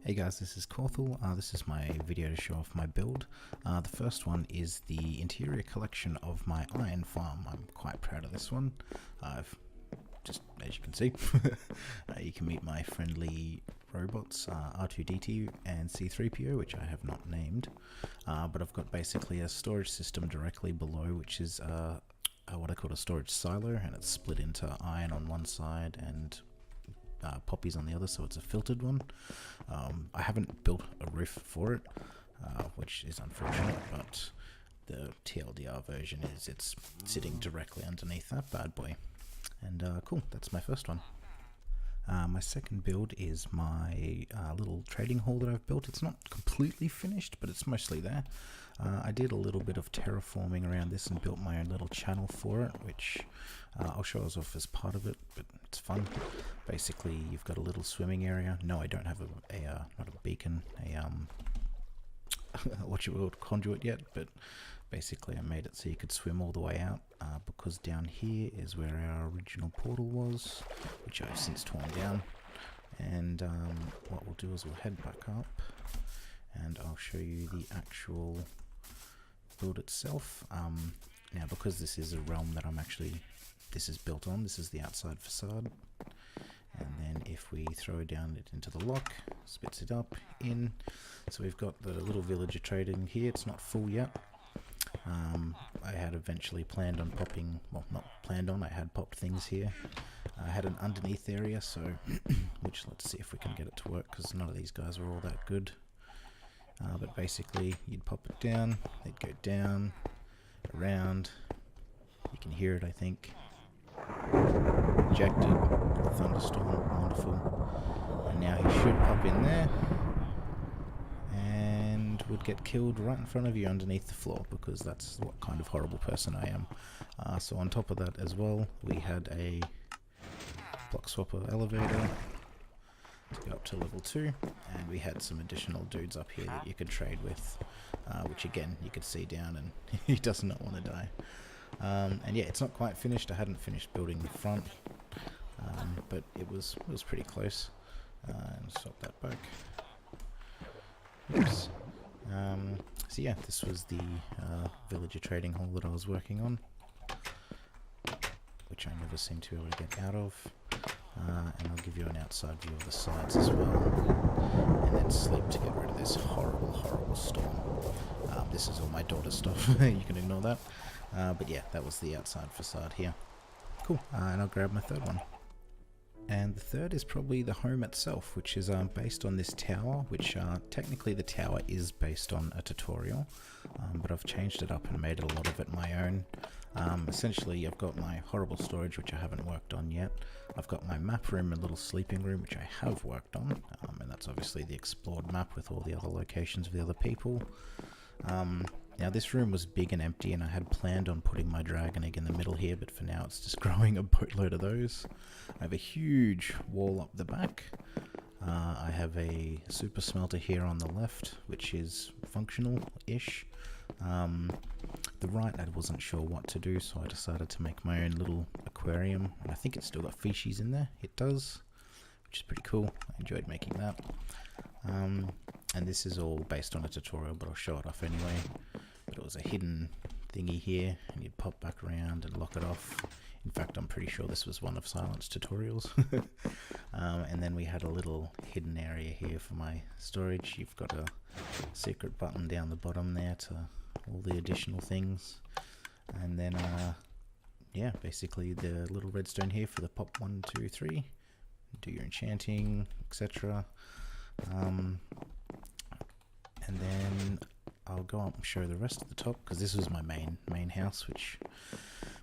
Hey guys, this is Korthal. This is my video to show off my build. The first one is the interior collection of my iron farm. I'm quite proud of this one. I've just, as you can see, you can meet my friendly robots, R2-D2 and C3PO, which I have not named. But I've got basically a storage system directly below, which is what I call a storage silo, and it's split into iron on one side and poppies on the other, so it's a filtered one. I haven't built a roof for it, which is unfortunate, but the TLDR version is it's sitting directly underneath that bad boy. And cool, that's my first one. My second build is my little trading hall that I've built. It's not completely finished, but it's mostly there. I did a little bit of terraforming around this and built my own little channel for it, which I'll show us off as part of it, but it's fun. Basically, you've got a little swimming area. No, I don't have not a beacon, what you would conduit yet, but basically I made it so you could swim all the way out, because down here is where our original portal was, which I've since torn down. And what we'll do is we'll head back up and I'll show you the actual build itself. Now, because this is a realm that this is built on, this is the outside facade. And then if we throw down it into the lock, spits it up, in. So we've got the little villager trading here. It's not full yet. I had eventually planned on popping, well, not planned on, I had popped things here. I had an underneath area, so, which let's see if we can get it to work, because none of these guys were all that good. But basically, you'd pop it down, they'd go down, around, you can hear it, I think. Ejected, thunderstorm, wonderful. And now he should pop in there and would get killed right in front of you underneath the floor, because that's what kind of horrible person I am. So on top of that as well, we had a block swapper elevator to go up to level 2, and we had some additional dudes up here that you could trade with, which again you could see down, and he does not want to die. And yeah, it's not quite finished. I hadn't finished building the front, but it was pretty close. And swap that back. Oops. So yeah, this was the villager trading hall that I was working on, which I never seem to be able to get out of. And I'll give you an outside view of the sides as well, and then sleep to get rid of this horrible storm. This is all my daughter's stuff. You can ignore that. But yeah, that was the outside facade here. Cool, and I'll grab my third one. And the third is probably the home itself, which is based on this tower, which technically the tower is based on a tutorial, but I've changed it up and made a lot of it my own. Essentially, I've got my horrible storage, which I haven't worked on yet. I've got my map room and little sleeping room, which I have worked on, and that's obviously the explored map with all the other locations of the other people. Now this room was big and empty, and I had planned on putting my dragon egg in the middle here, but for now it's just growing a boatload of those. I have a huge wall up the back. I have a super smelter here on the left, which is functional-ish. The right, I wasn't sure what to do, so I decided to make my own little aquarium, and I think it's still got fishies in there. It does, which is pretty cool. I enjoyed making that. And this is all based on a tutorial, but I'll show it off anyway. But it was a hidden thingy here, and you'd pop back around and lock it off. In fact, I'm pretty sure this was one of Silent's tutorials. And then we had a little hidden area here for my storage. You've got a secret button down the bottom there to all the additional things. And then, yeah, basically the little redstone here for the pop 1, 2, 3. Do your enchanting, etc. And then I'll go up and show the rest of the top, because this was my main house, which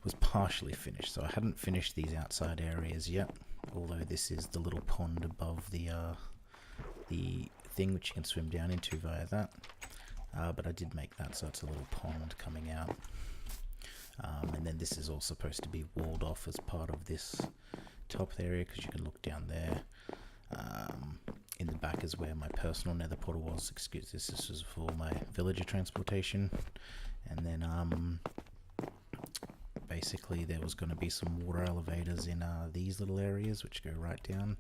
was partially finished. So I hadn't finished these outside areas yet, although this is the little pond above the thing which you can swim down into via that. But I did make that so it's a little pond coming out. And then this is all supposed to be walled off as part of this top area, because you can look down there. In the back is where my personal nether portal was. Excuse this was for my villager transportation. And then basically there was going to be some water elevators in these little areas which go right down.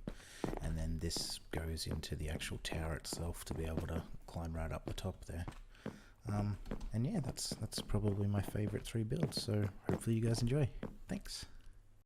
and then this goes into the actual tower itself to be able to climb right up the top there. And yeah, that's probably my favorite 3 builds, so hopefully you guys enjoy. Thanks.